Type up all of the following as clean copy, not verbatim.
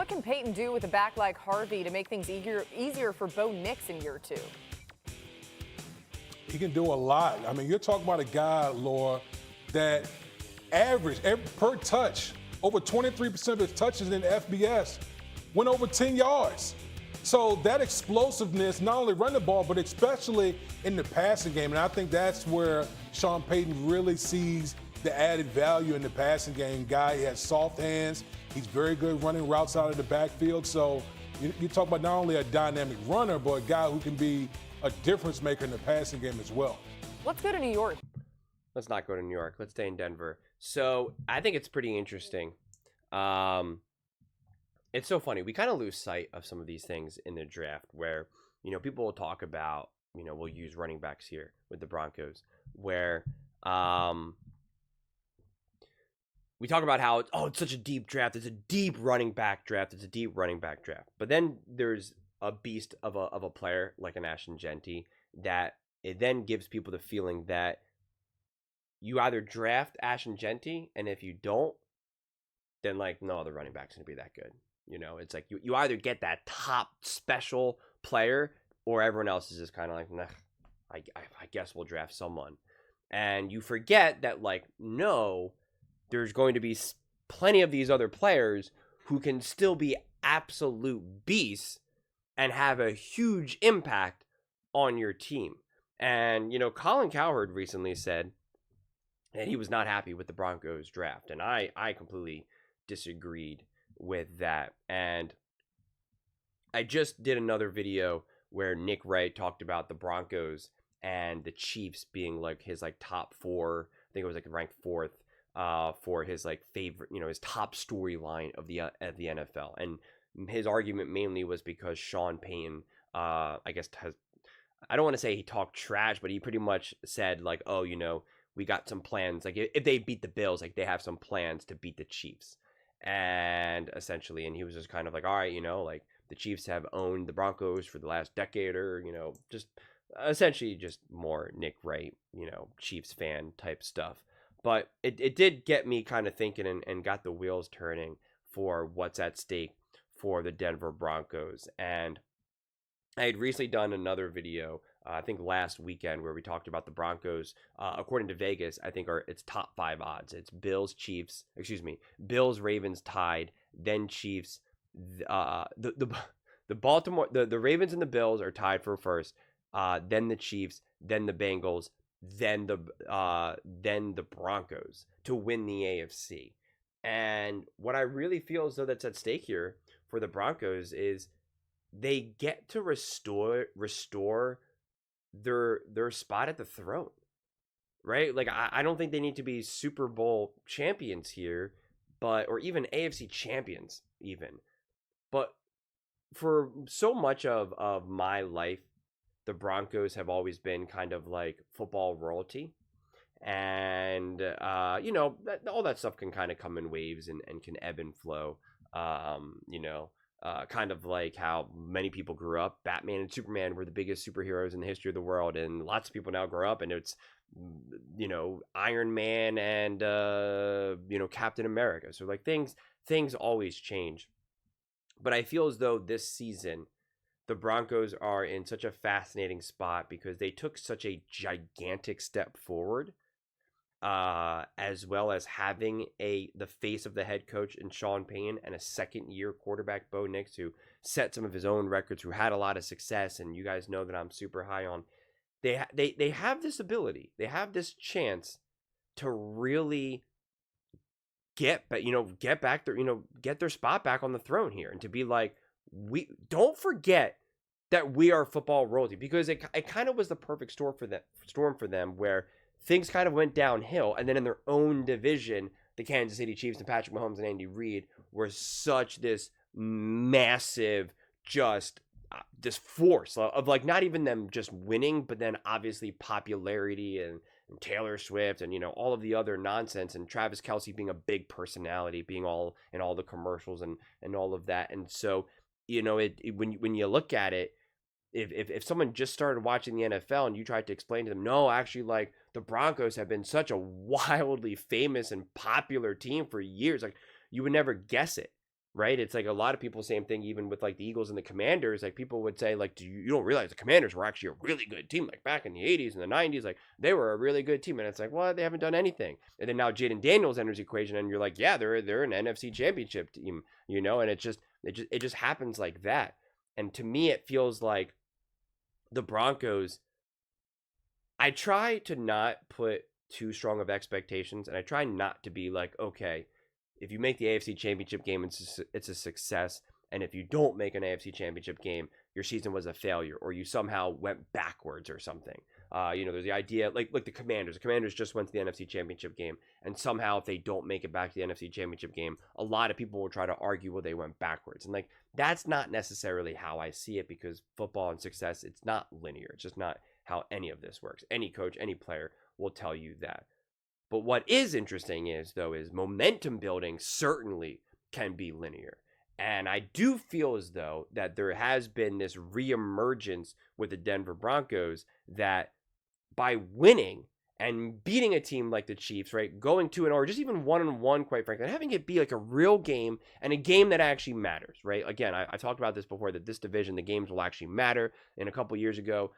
What can Peyton do with a back like Harvey to make things easier for Bo Nix in year 2? He can do a lot. I mean, you're talking about a guy, Laura, that per touch, over 23% of his touches in the FBS went over 10 yards. So that explosiveness, not only run the ball, but especially in the passing game. And I think that's where Sean Payton really sees the added value in the passing game. Guy, he has soft hands. He's very good running routes out of the backfield. So you talk about not only a dynamic runner, but a guy who can be a difference maker in the passing game as well. Let's go to New York. Let's not go to New York. Let's stay in Denver. So I think it's pretty interesting. It's so funny. We kind of lose sight of some of these things in the draft where, people will talk about, we'll use running backs here with the Broncos, where we talk about how, it's such a deep draft. It's a deep running back draft. It's a deep running back draft. But then there's a beast of a player like an Ashton Genty that it then gives people the feeling that you either draft Ashton Genty, and if you don't, then no other running back's going to be that good. It's like you either get that top special player or everyone else is just kind of like, nah, I guess we'll draft someone. And you forget that, no, there's going to be plenty of these other players who can still be absolute beasts and have a huge impact on your team. And, Colin Cowherd recently said that he was not happy with the Broncos draft. And I completely disagreed with that. And I just did another video where Nick Wright talked about the Broncos and the Chiefs being his top 4. I think it was ranked 4th for his favorite, his top storyline of the NFL. And his argument mainly was because Sean Payton, I guess I don't want to say he talked trash, but he pretty much said we got some plans. If they beat the Bills, they have some plans to beat the Chiefs. And essentially, and he was just kind of all right, the Chiefs have owned the Broncos for the last decade, or, just essentially just more Nick Wright, Chiefs fan type stuff. But it did get me kind of thinking and got the wheels turning for what's at stake for the Denver Broncos. And I had recently done another video, I think last weekend, where we talked about the Broncos. According to Vegas, I think it's top 5 odds. It's Bills, Ravens tied, then Chiefs. The Ravens and the Bills are tied for first, then the Chiefs, then the Bengals, then the Broncos to win the AFC. And what I really feel as though that's at stake here for the Broncos is they get to restore their spot at the throne, right? I don't think they need to be Super Bowl champions here, or even AFC champions even. But for so much of my life, the Broncos have always been kind of football royalty. And, all that stuff can kind of come in waves and can ebb and flow. Kind of like how many people grew up. Batman and Superman were the biggest superheroes in the history of the world. And lots of people now grow up and it's, Iron Man and, Captain America. So things always change. But I feel as though this season, the Broncos are in such a fascinating spot because they took such a gigantic step forward, as well as having the face of the head coach in Sean Payton and a second-year quarterback, Bo Nix, who set some of his own records, who had a lot of success, and you guys know that I'm super high on. They have this ability, they have this chance to really get back their, get their spot back on the throne here, and to be we don't forget that we are football royalty, because it kind of was the perfect storm for them where things kind of went downhill, and then in their own division, the Kansas City Chiefs and Patrick Mahomes and Andy Reid were such this massive, just this force of not even them just winning, but then obviously popularity and Taylor Swift and all of the other nonsense, and Travis Kelce being a big personality, being all in all the commercials and all of that. And so when you look at it, if someone just started watching the NFL and you tried to explain to them, no, actually, the Broncos have been such a wildly famous and popular team for years, you would never guess it, right? It's like a lot of people, same thing, even with like the Eagles and the Commanders. Like people would say, like, you don't realize the Commanders were actually a really good team. Like back in the 80s and the 90s, like they were a really good team. And it's like, well, they haven't done anything. And then now Jaden Daniels enters the equation, and you're like, yeah, they're an NFC championship team, you know, and it just happens like that. And to me, it feels like the Broncos, I try to not put too strong of expectations, and I try not to be like, okay, if you make the AFC Championship game, it's a success, and if you don't make an AFC Championship game, your season was a failure, or you somehow went backwards or something. There's the idea, like the Commanders. The Commanders just went to the NFC Championship game, and somehow if they don't make it back to the NFC Championship game, a lot of people will try to argue, well, they went backwards. And like, that's not necessarily how I see it, because football and success, it's not linear. It's just not how any of this works. Any coach, any player will tell you that. But what is interesting is momentum building certainly can be linear. And I do feel as though that there has been this reemergence with the Denver Broncos, that by winning and beating a team like the Chiefs, right, going 2-0, or just even 1-1, quite frankly, and having it be like a real game and a game that actually matters, right? Again, I talked about this before, that this division, the games will actually matter. And a couple years ago,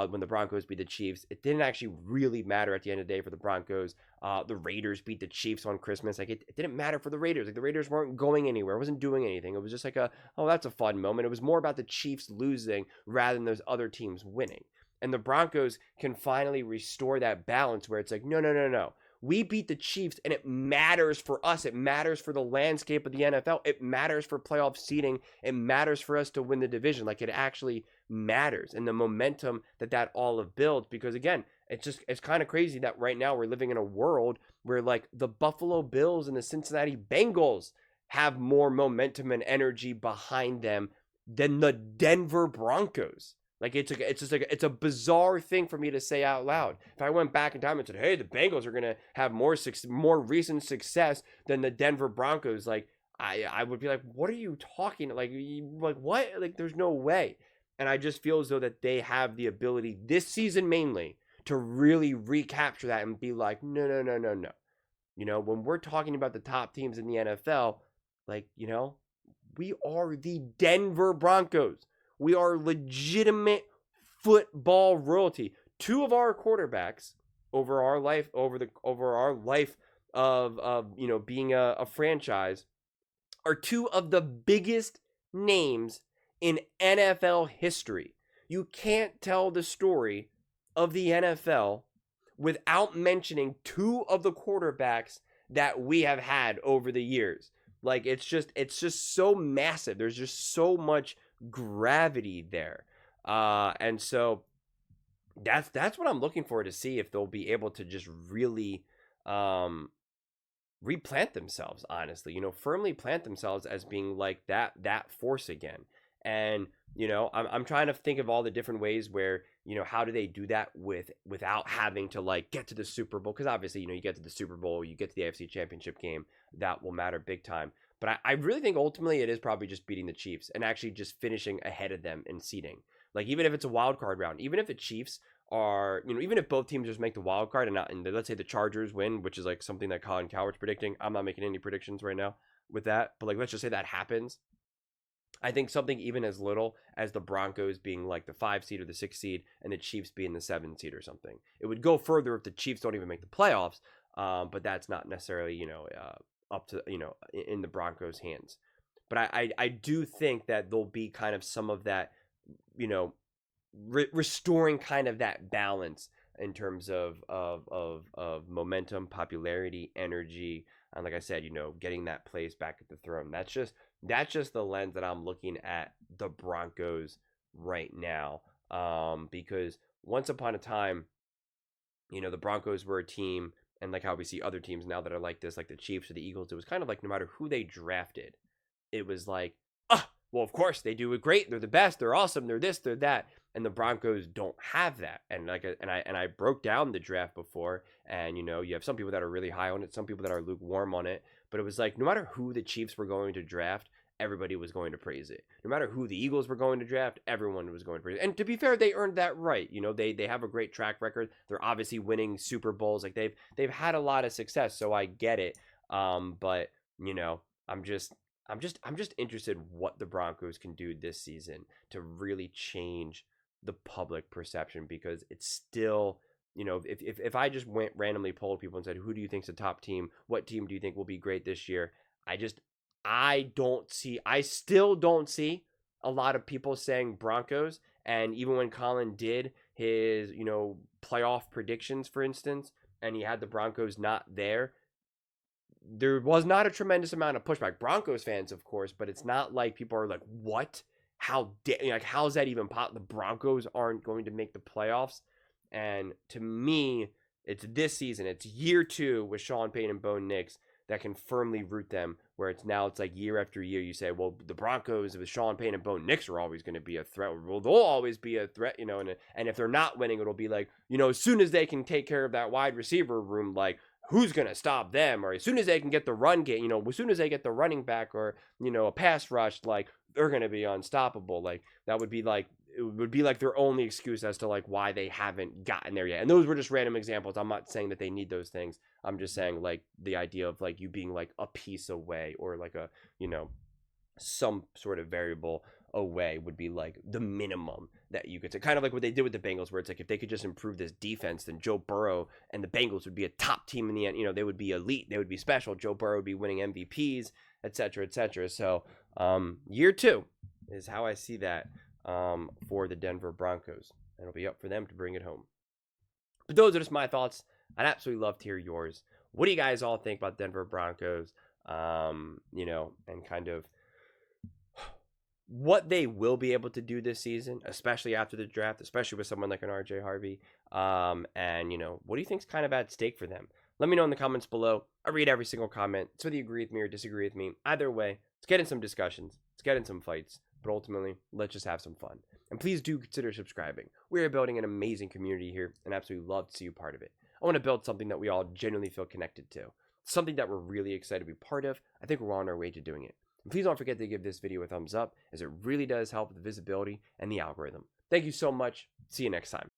when the Broncos beat the Chiefs, it didn't actually really matter at the end of the day for the Broncos. The Raiders beat the Chiefs on Christmas. Like, it didn't matter for the Raiders. Like, the Raiders weren't going anywhere. It wasn't doing anything. It was just like oh, that's a fun moment. It was more about the Chiefs losing rather than those other teams winning. And the Broncos can finally restore that balance where it's like, no. We beat the Chiefs, and it matters for us. It matters for the landscape of the NFL. It matters for playoff seeding. It matters for us to win the division. Like, it actually matters. And the momentum that all of builds, because again, it's kind of crazy that right now we're living in a world where like the Buffalo Bills and the Cincinnati Bengals have more momentum and energy behind them than the Denver Broncos. Like, it's a bizarre thing for me to say out loud. If I went back in time and said, hey, the Bengals are going to have more recent success than the Denver Broncos, like, I would be like, what are you talking? Like what? Like, there's no way. And I just feel as though that they have the ability this season mainly to really recapture that and be like, no. You know, when we're talking about the top teams in the NFL, like, you know, we are the Denver Broncos. We are legitimate football royalty. Two of our quarterbacks over our life of being a franchise are two of the biggest names in NFL history. You can't tell the story of the NFL without mentioning two of the quarterbacks that we have had over the years. Like, it's just so massive. There's just so much gravity there. And so that's what I'm looking for, to see if they'll be able to just really replant themselves, honestly, firmly plant themselves as being like that force again. And I'm trying to think of all the different ways where, how do they do that without having to like get to the Super Bowl? Because obviously, you get to the Super Bowl, you get to the AFC Championship game, that will matter big time. But I really think ultimately it is probably just beating the Chiefs and actually just finishing ahead of them in seeding. Like, even if it's a wild card round, even if the Chiefs are, even if both teams just make the wild card and let's say the Chargers win, which is like something that Colin Cowherd's predicting. I'm not making any predictions right now with that, but like, let's just say that happens. I think something even as little as the Broncos being like the 5 seed or the 6 seed and the Chiefs being the 7 seed or something. It would go further if the Chiefs don't even make the playoffs, but that's not necessarily, up to, in the Broncos' hands. But I do think that there'll be kind of some of that, restoring kind of that balance in terms of momentum, popularity, energy, and like I said, getting that place back at the throne. That's just the lens that I'm looking at the Broncos right now, because once upon a time, the Broncos were a team, and like how we see other teams now that are like this, like the Chiefs or the Eagles, it was kind of like no matter who they drafted, it was like, well, of course they do it great. They're the best. They're awesome. They're this, they're that. And the Broncos don't have that. And I broke down the draft before, and you have some people that are really high on it, some people that are lukewarm on it. But it was like no matter who the Chiefs were going to draft, everybody was going to praise it. No matter who the Eagles were going to draft, everyone was going to praise it. And to be fair, they earned that right. They have a great track record. They're obviously winning Super Bowls. Like they've had a lot of success, so I get it. But I'm just I'm just interested in what the Broncos can do this season to really change the public perception, because it's still, if I just went randomly polled people and said, who do you think's the top team? What team do you think will be great this year? I still don't see a lot of people saying Broncos. And even when Colin did his, playoff predictions, for instance, and he had the Broncos not there was not a tremendous amount of pushback. Broncos fans, of course, but it's not like people are like, what? How's that even possible? The Broncos aren't going to make the playoffs. And to me, it's this season. It's year 2 with Sean Payton and Bo Nix that can firmly root them, where it's like year after year you say, well, the Broncos with Sean Payton and Bo Nix are always going to be a threat. Well, they'll always be a threat, and if they're not winning, it'll be like, as soon as they can take care of that wide receiver room, like, who's going to stop them? Or as soon as they can get the run game, as soon as they get the running back or, a pass rush, like, they're going to be unstoppable. Like, that would be like, it would be like their only excuse as to like why they haven't gotten there yet. And those were just random examples. I'm not saying that they need those things. I'm just saying like the idea of like you being like a piece away, or like a, some sort of variable away would be like the minimum that you could say. Kind of like what they did with the Bengals, where it's like if they could just improve this defense, then Joe Burrow and the Bengals would be a top team in the end. They would be elite. They would be special. Joe Burrow would be winning MVPs, et cetera, et cetera. So year 2 is how I see that for the Denver Broncos. And it'll be up for them to bring it home. But those are just my thoughts. I'd absolutely love to hear yours. What do you guys all think about Denver Broncos? And kind of what they will be able to do this season, especially after the draft, especially with someone like an RJ Harvey. And, what do you think's kind of at stake for them? Let me know in the comments below. I read every single comment. So whether you agree with me or disagree with me, either way, let's get in some discussions. Let's get in some fights. But ultimately, let's just have some fun. And please do consider subscribing. We are building an amazing community here, and absolutely love to see you part of it. I want to build something that we all genuinely feel connected to. Something that we're really excited to be part of. I think we're on our way to doing it. And please don't forget to give this video a thumbs up, as it really does help with the visibility and the algorithm. Thank you so much. See you next time.